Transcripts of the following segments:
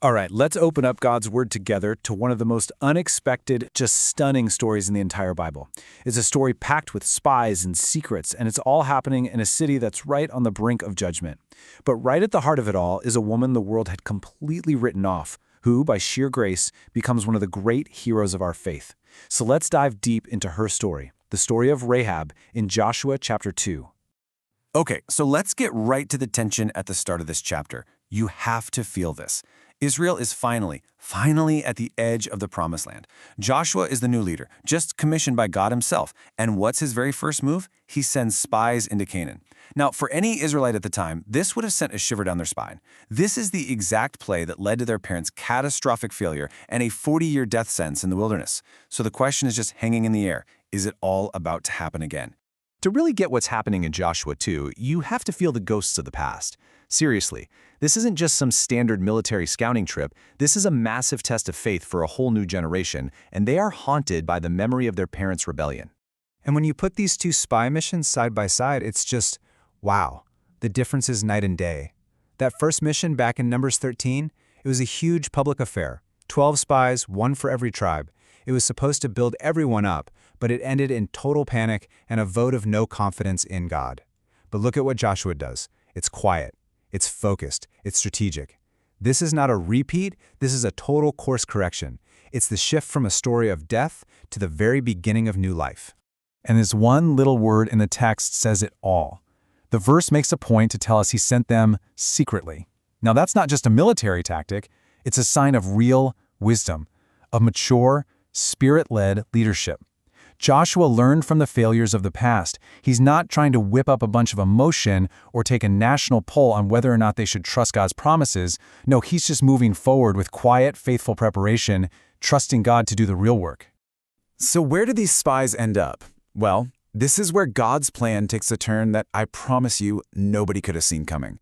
All right, let's open up God's Word together to one of the most unexpected, just stunning stories in the entire Bible. It's a story packed with spies and secrets, and it's all happening in a city that's right on the brink of judgment. But right at the heart of it all is a woman the world had completely written off, who, by sheer grace, becomes one of the great heroes of our faith. So let's dive deep into her story, the story of Rahab in Joshua chapter 2. Okay, so let's get right to the tension at the start of this chapter. You have to feel this. Israel is finally at the edge of the promised land. Joshua is the new leader, just commissioned by God himself. And what's his very first move? He sends spies into Canaan. Now, for any Israelite at the time, this would have sent a shiver down their spine. This is the exact play that led to their parents' catastrophic failure and a 40-year death sentence in the wilderness. So the question is just hanging in the air. Is it all about to happen again? To really get what's happening in Joshua 2, you have to feel the ghosts of the past. Seriously, this isn't just some standard military scouting trip. This is a massive test of faith for a whole new generation, and they are haunted by the memory of their parents' rebellion. And when you put these two spy missions side by side, it's just, wow, the difference is night and day. That first mission back in Numbers 13, it was a huge public affair. 12 spies, one for every tribe. It was supposed to build everyone up, but it ended in total panic and a vote of no confidence in God. But look at what Joshua does. It's quiet. It's focused. It's strategic. This is not a repeat. This is a total course correction. It's the shift from a story of death to the very beginning of new life. And this one little word in the text says it all. The verse makes a point to tell us he sent them secretly. Now, that's not just a military tactic. It's a sign of real wisdom, of mature, Spirit-led leadership. Joshua learned from the failures of the past. He's not trying to whip up a bunch of emotion or take a national poll on whether or not they should trust God's promises. No, he's just moving forward with quiet, faithful preparation, trusting God to do the real work. So where do these spies end up? Well, this is where God's plan takes a turn that I promise you nobody could have seen coming.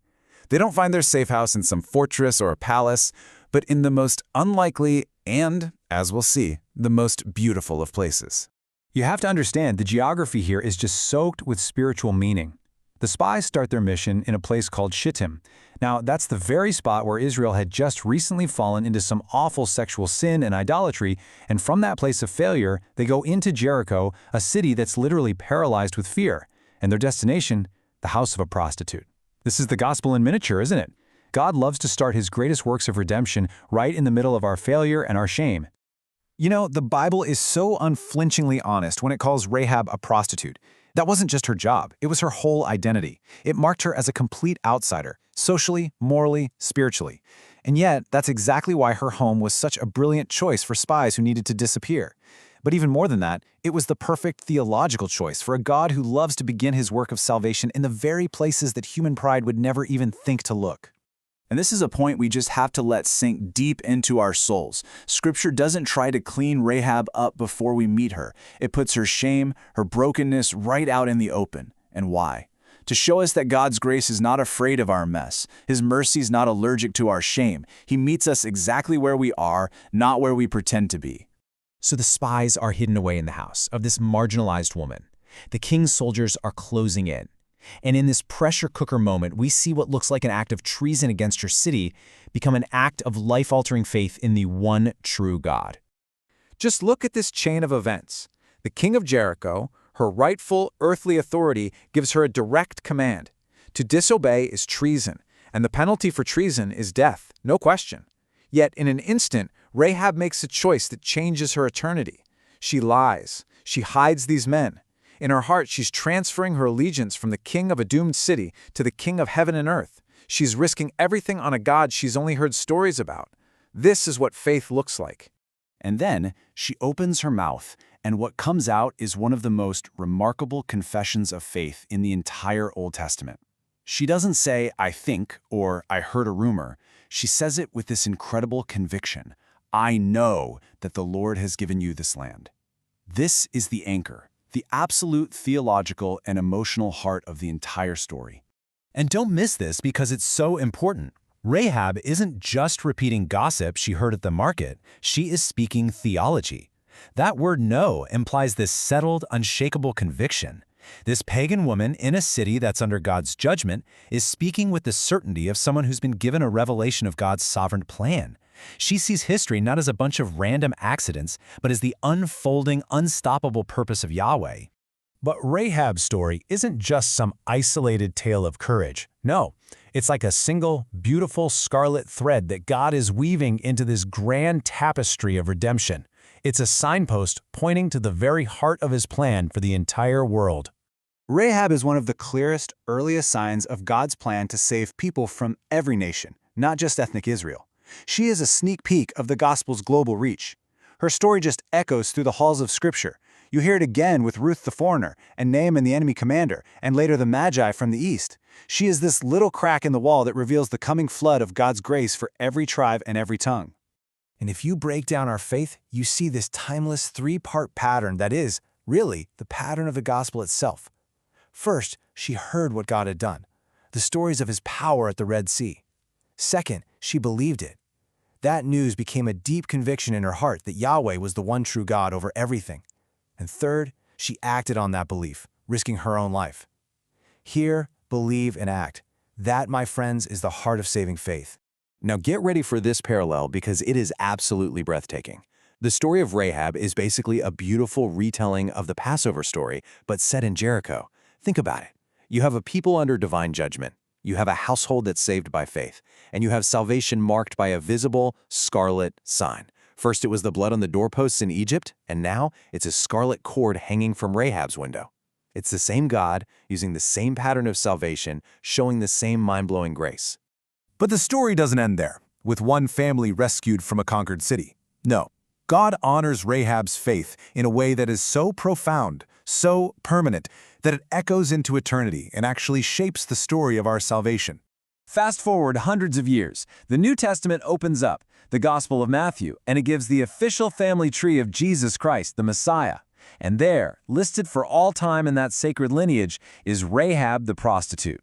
They don't find their safe house in some fortress or a palace, but in the most unlikely and, as we'll see, the most beautiful of places. You have to understand, the geography here is just soaked with spiritual meaning. The spies start their mission in a place called Shittim. Now, that's the very spot where Israel had just recently fallen into some awful sexual sin and idolatry, and from that place of failure, they go into Jericho, a city that's literally paralyzed with fear, and their destination, the house of a prostitute. This is the gospel in miniature, isn't it? God loves to start his greatest works of redemption right in the middle of our failure and our shame. You know, the Bible is so unflinchingly honest when it calls Rahab a prostitute. That wasn't just her job, it was her whole identity. It marked her as a complete outsider, socially, morally, spiritually. And yet, that's exactly why her home was such a brilliant choice for spies who needed to disappear. But even more than that, it was the perfect theological choice for a God who loves to begin his work of salvation in the very places that human pride would never even think to look. And this is a point we just have to let sink deep into our souls. Scripture doesn't try to clean Rahab up before we meet her. It puts her shame, her brokenness right out in the open. And why? To show us that God's grace is not afraid of our mess. His mercy is not allergic to our shame. He meets us exactly where we are, not where we pretend to be. So the spies are hidden away in the house of this marginalized woman. The king's soldiers are closing in. And in this pressure cooker moment, we see what looks like an act of treason against her city become an act of life-altering faith in the one true God. Just look at this chain of events. The king of Jericho, her rightful earthly authority, gives her a direct command. To disobey is treason, and the penalty for treason is death, no question. Yet in an instant, Rahab makes a choice that changes her eternity. She lies. She hides these men. In her heart, she's transferring her allegiance from the king of a doomed city to the king of heaven and earth. She's risking everything on a God she's only heard stories about. This is what faith looks like. And then she opens her mouth, and what comes out is one of the most remarkable confessions of faith in the entire Old Testament. She doesn't say, "I think," or "I heard a rumor." She says it with this incredible conviction. "I know that the Lord has given you this land." This is the anchor, the absolute theological and emotional heart of the entire story. And don't miss this because it's so important. Rahab isn't just repeating gossip she heard at the market, she is speaking theology. That word know implies this settled, unshakable conviction. This pagan woman in a city that's under God's judgment is speaking with the certainty of someone who's been given a revelation of God's sovereign plan. She sees history not as a bunch of random accidents, but as the unfolding, unstoppable purpose of Yahweh. But Rahab's story isn't just some isolated tale of courage. No, it's like a single, beautiful scarlet thread that God is weaving into this grand tapestry of redemption. It's a signpost pointing to the very heart of his plan for the entire world. Rahab is one of the clearest, earliest signs of God's plan to save people from every nation, not just ethnic Israel. She is a sneak peek of the gospel's global reach. Her story just echoes through the halls of Scripture. You hear it again with Ruth the foreigner, and Naaman the enemy commander, and later the Magi from the east. She is this little crack in the wall that reveals the coming flood of God's grace for every tribe and every tongue. And if you break down our faith, you see this timeless three-part pattern that is, really, the pattern of the gospel itself. First, she heard what God had done, the stories of his power at the Red Sea. Second, she believed it. That news became a deep conviction in her heart that Yahweh was the one true God over everything. And third, she acted on that belief, risking her own life. Hear, believe, and act. That, my friends, is the heart of saving faith. Now get ready for this parallel because it is absolutely breathtaking. The story of Rahab is basically a beautiful retelling of the Passover story, but set in Jericho. Think about it. You have a people under divine judgment. You have a household that's saved by faith. And you have salvation marked by a visible scarlet sign. First, it was the blood on the doorposts in Egypt, and now it's a scarlet cord hanging from Rahab's window. It's the same God, using the same pattern of salvation, showing the same mind-blowing grace. But the story doesn't end there, with one family rescued from a conquered city. No, God honors Rahab's faith in a way that is so profound, so permanent, that it echoes into eternity and actually shapes the story of our salvation. Fast forward hundreds of years, the New Testament opens up, the Gospel of Matthew, and it gives the official family tree of Jesus Christ, the Messiah. And there, listed for all time in that sacred lineage, is Rahab the prostitute.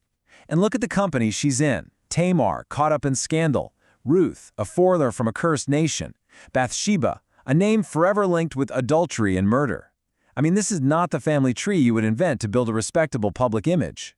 And look at the company she's in. Tamar, caught up in scandal. Ruth, a foreigner from a cursed nation. Bathsheba, a name forever linked with adultery and murder. I mean, this is not the family tree you would invent to build a respectable public image.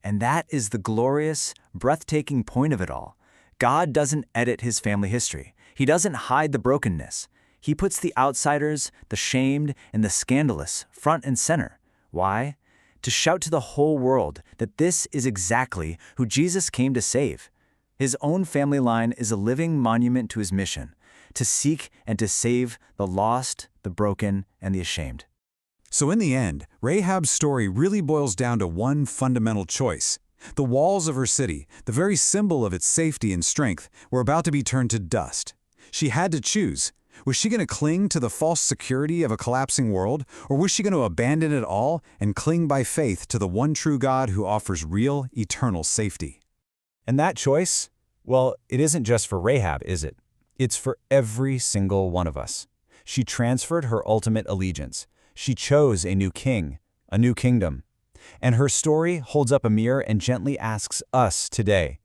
And that is the glorious, breathtaking point of it all. God doesn't edit his family history. He doesn't hide the brokenness. He puts the outsiders, the shamed, and the scandalous front and center. Why? To shout to the whole world that this is exactly who Jesus came to save. His own family line is a living monument to his mission, to seek and to save the lost, the broken, and the ashamed. So in the end, Rahab's story really boils down to one fundamental choice. The walls of her city, the very symbol of its safety and strength, were about to be turned to dust. She had to choose. Was she going to cling to the false security of a collapsing world, or was she going to abandon it all and cling by faith to the one true God who offers real, eternal safety? And that choice, well, it isn't just for Rahab, is it? It's for every single one of us. She transferred her ultimate allegiance. She chose a new king, a new kingdom. And her story holds up a mirror and gently asks us today,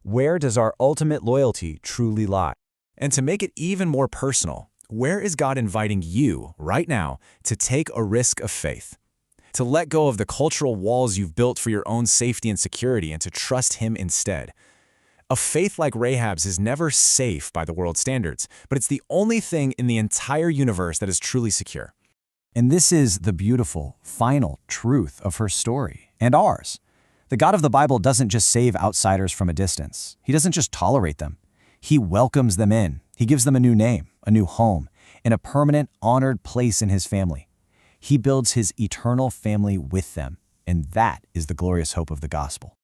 where does our ultimate loyalty truly lie? And to make it even more personal, where is God inviting you right now to take a risk of faith? To let go of the cultural walls you've built for your own safety and security and to trust him instead. A faith like Rahab's is never safe by the world's standards, but it's the only thing in the entire universe that is truly secure. And this is the beautiful, final truth of her story, and ours. The God of the Bible doesn't just save outsiders from a distance. He doesn't just tolerate them. He welcomes them in. He gives them a new name, a new home, and a permanent, honored place in his family. He builds his eternal family with them, and that is the glorious hope of the gospel.